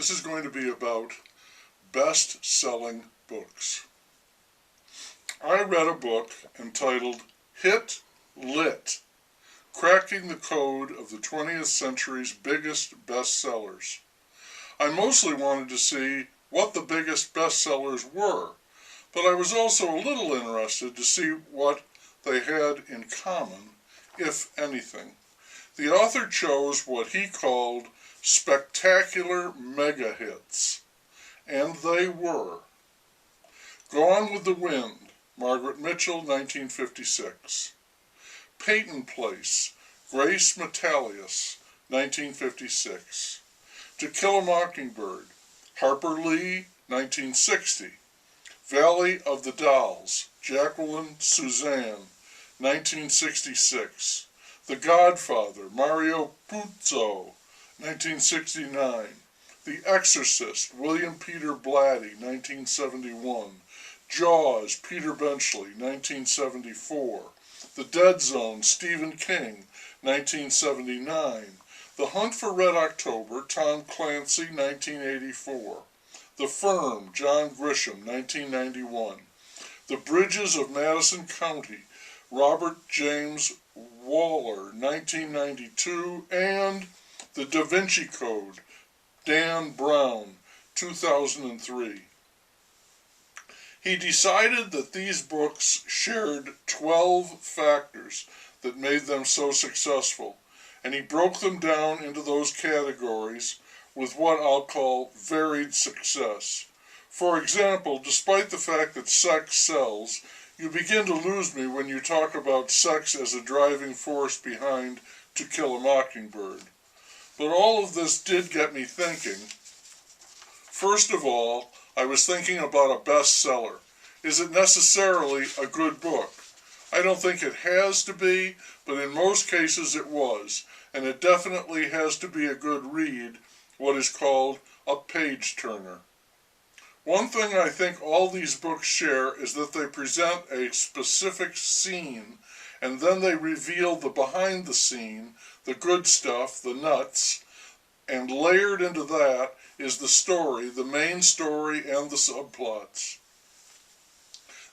This is going to be about best-selling books. I read a book entitled Hit Lit, Cracking the Code of the 20th Century's Biggest Bestsellers. I mostly wanted to see what the biggest bestsellers were, but I was also a little interested to see what they had in common, if anything. The author chose what he called spectacular mega hits, and they were Gone with the Wind, Margaret Mitchell, 1956. Peyton Place, Grace Metalius, 1956. To Kill a Mockingbird, Harper Lee, 1960. Valley of the Dolls, Jacqueline Suzanne, 1966. The Godfather, Mario Puzo, 1969. The Exorcist, William Peter Blatty, 1971. Jaws, Peter Benchley, 1974. The Dead Zone, Stephen King, 1979. The Hunt for Red October, Tom Clancy, 1984. The Firm, John Grisham, 1991. The Bridges of Madison County, Robert James Waller, 1992. And The Da Vinci Code, Dan Brown, 2003. He decided that these books shared 12 factors that made them so successful, and he broke them down into those categories with what I'll call varied success. For example, despite the fact that sex sells, you begin to lose me when you talk about sex as a driving force behind To Kill a Mockingbird. But all of this did get me thinking. First of all, I was thinking about a bestseller. Is it necessarily a good book? I don't think it has to be, but in most cases it was, and it definitely has to be a good read, what is called a page-turner. One thing I think all these books share is that they present a specific scene, and then they reveal the behind the scene, the good stuff, the nuts, and layered into that is the story, the main story, and the subplots.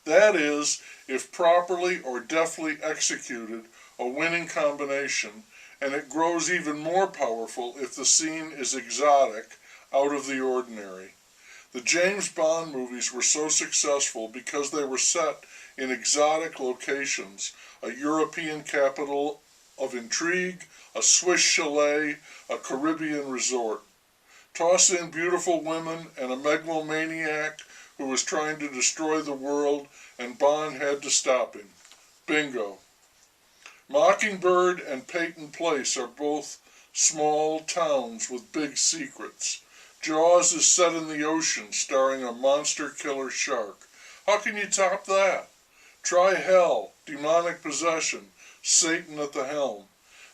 That is, if properly or deftly executed, a winning combination, and it grows even more powerful if the scene is exotic, out of the ordinary. The James Bond movies were so successful because they were set in exotic locations, a European capital of intrigue, a Swiss chalet, a Caribbean resort. Toss in beautiful women and a megalomaniac who was trying to destroy the world, and Bond had to stop him. Bingo. Mockingbird and Peyton Place are both small towns with big secrets. Jaws is set in the ocean, starring a monster killer shark. How can you top that? Try Hell, demonic possession, Satan at the helm.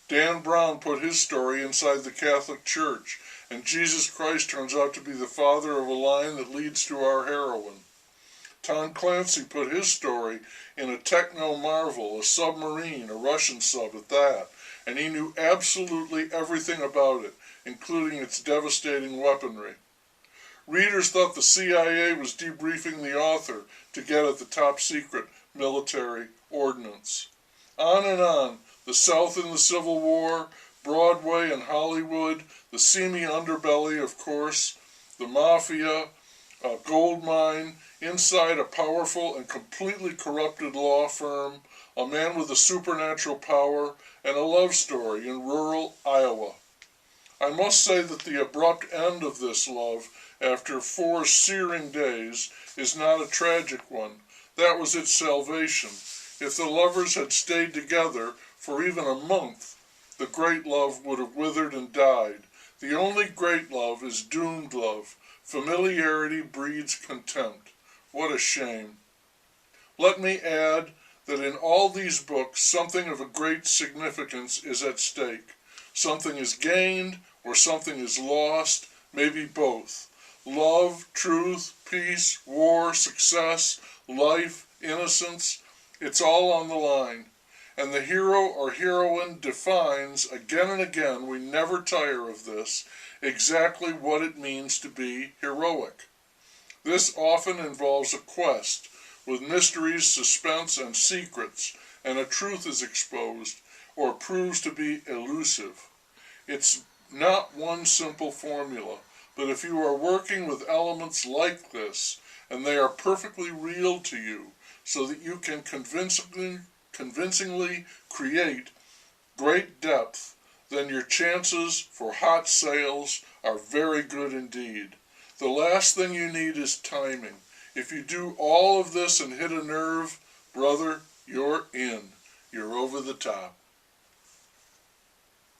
Dan Brown put his story inside the Catholic Church, and Jesus Christ turns out to be the father of a line that leads to our heroine. Tom Clancy put his story in a techno marvel, a submarine, a Russian sub at that, and he knew absolutely everything about it, including its devastating weaponry. Readers thought the CIA was debriefing the author to get at the top secret military ordnance. On and on, the South in the Civil War, Broadway and Hollywood, the seamy underbelly, of course, the mafia, a gold mine, inside a powerful and completely corrupted law firm, a man with a supernatural power, and a love story in rural Iowa. I must say that the abrupt end of this love, after 4 searing days, is not a tragic one. That was its salvation. If the lovers had stayed together for even a month, the great love would have withered and died. The only great love is doomed love. Familiarity breeds contempt. What a shame. Let me add that in all these books, something of a great significance is at stake. Something is gained or something is lost, maybe both. Love, truth, peace, war, success, life, innocence, it's all on the line. And the hero or heroine defines, again and again, we never tire of this, exactly what it means to be heroic. This often involves a quest with mysteries, suspense, and secrets, and a truth is exposed or proves to be elusive. It's not one simple formula, but if you are working with elements like this, and they are perfectly real to you, so that you can convincingly create great depth, then your chances for hot sales are very good indeed. The last thing you need is timing. If you do all of this and hit a nerve, brother, you're in. You're over the top.